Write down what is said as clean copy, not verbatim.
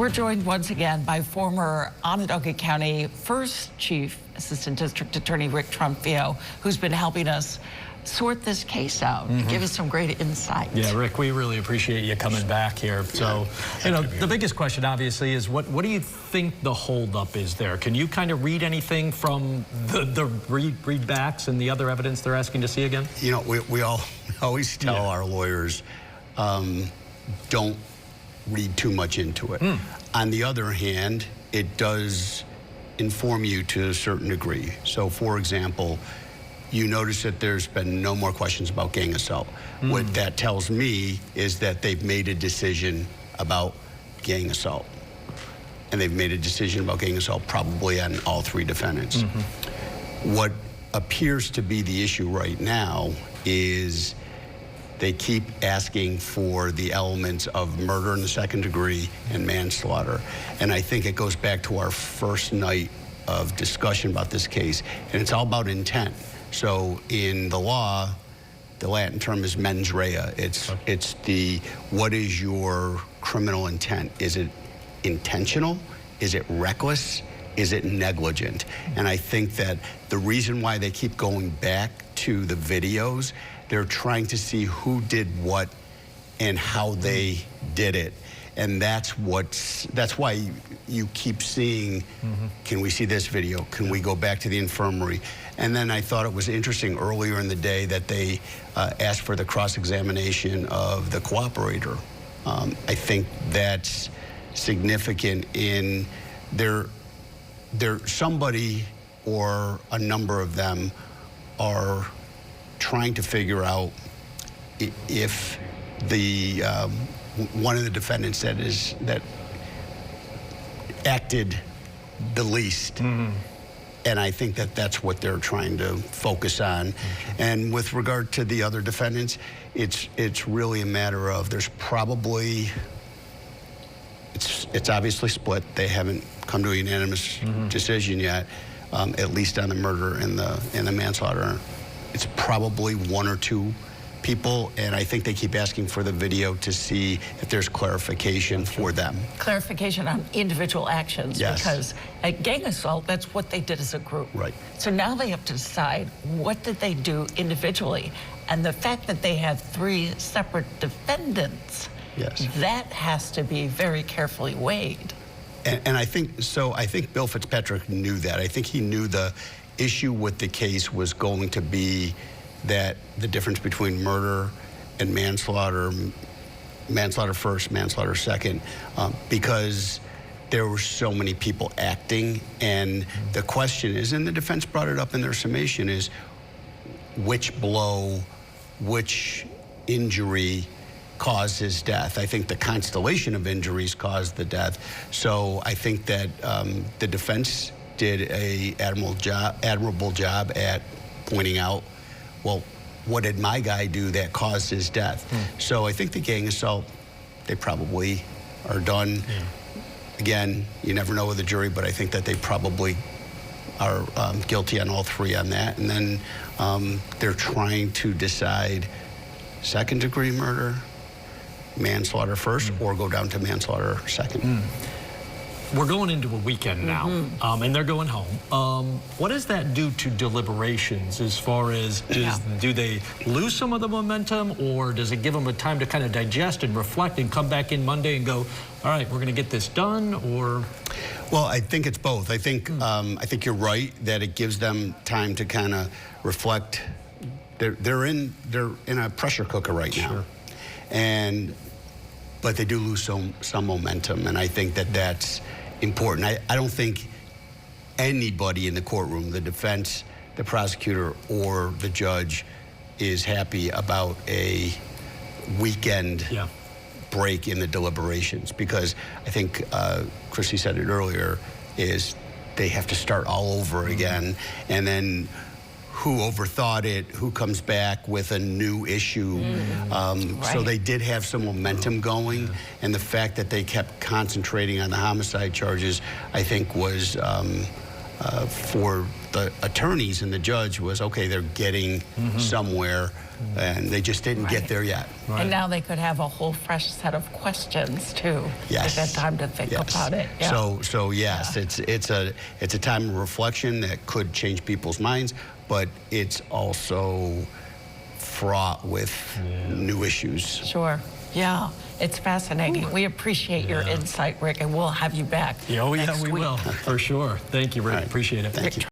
We're joined once again by former Onondaga County First Chief Assistant District Attorney Rick Trumpio, who's been helping us sort this case out, give us some great insight. Yeah, Rick, we really appreciate you coming back here. So, you know, the biggest question obviously is what do you think the holdup is there? Can you kind of read anything from the readbacks and the other evidence they're asking to see again? You know, we always tell our lawyers, don't read too much into it. On the other hand, it does inform you to a certain degree. So, for example, you notice that there's been no more questions about gang assault. What that tells me is that they've made a decision about gang assault. And they've made a decision about gang assault probably on all three defendants. What appears to be the issue right now is they keep asking for the elements of murder in the second degree and manslaughter. And I think it goes back to our first night of discussion about this case, and it's all about intent. So in the law, the Latin term is mens rea. It's the, what is your criminal intent? Is it intentional? Is it reckless? Is it negligent? And I think that the reason why they keep going back to the videos, they're trying to see who did what and how they did it. And that's why you keep seeing, can we see this video? Can we go back to the infirmary? And then I thought it was interesting earlier in the day that they asked for the cross-examination of the cooperator. I think that's significant in somebody or a number of them are trying to figure out if the one of the defendants that acted the least. And I think that that's what they're trying to focus on. And with regard to the other defendants, it's really a matter of there's probably, it's obviously split. They haven't come to a unanimous decision yet, at least on the murder and the manslaughter. It's probably one or two people, and I think they keep asking for the video to see if there's clarification for them. Clarification on individual actions, because at gang assault, that's what they did as a group. Right. So now they have to decide what did they do individually, and the fact that they have three separate defendants, that has to be very carefully weighed. And I think Bill Fitzpatrick knew that. I think he knew the issue with the case was going to be that the difference between murder and manslaughter, manslaughter first, manslaughter second, because there were so many people acting. And the question is, and the defense brought it up in their summation, is which blow, which injury caused his death. I think the constellation of injuries caused the death. So I think that the defense did an admirable job at pointing out, well, what did my guy do that caused his death? So I think the gang assault, they probably are done. Again, you never know with the jury, but I think that they probably are guilty on all three on that. And then they're trying to decide second degree murder, manslaughter first, or go down to manslaughter second. We're going into a weekend now, and they're going home. What does that do to deliberations as far as, do they lose some of the momentum, or does it give them a time to kind of digest and reflect and come back in Monday and go, all right, we're going to get this done, or? Well, I think it's both. I think you're right that it gives them time to kind of reflect. They're in a pressure cooker right now, but they do lose some momentum, and I think that that's important. I don't think anybody in the courtroom, the defense, the prosecutor, or the judge, is happy about a weekend break in the deliberations, because I think Christy said it earlier, is they have to start all over again, and then who overthought it, who comes back with a new issue. So they did have some momentum going, and the fact that they kept concentrating on the homicide charges, I think, was for the attorneys and the judge was, okay, they're getting somewhere, and they just didn't get there yet. Right. And now they could have a whole fresh set of questions too. Yes. They've had time to think about it. Yeah. So yes, it's a time of reflection that could change people's minds, but it's also fraught with new issues. Sure. Yeah. It's fascinating. We appreciate your insight, Rick, and we'll have you back. Oh, yeah, next we week. will, for sure. Thank you, Rick. Right. Appreciate it. Thank you.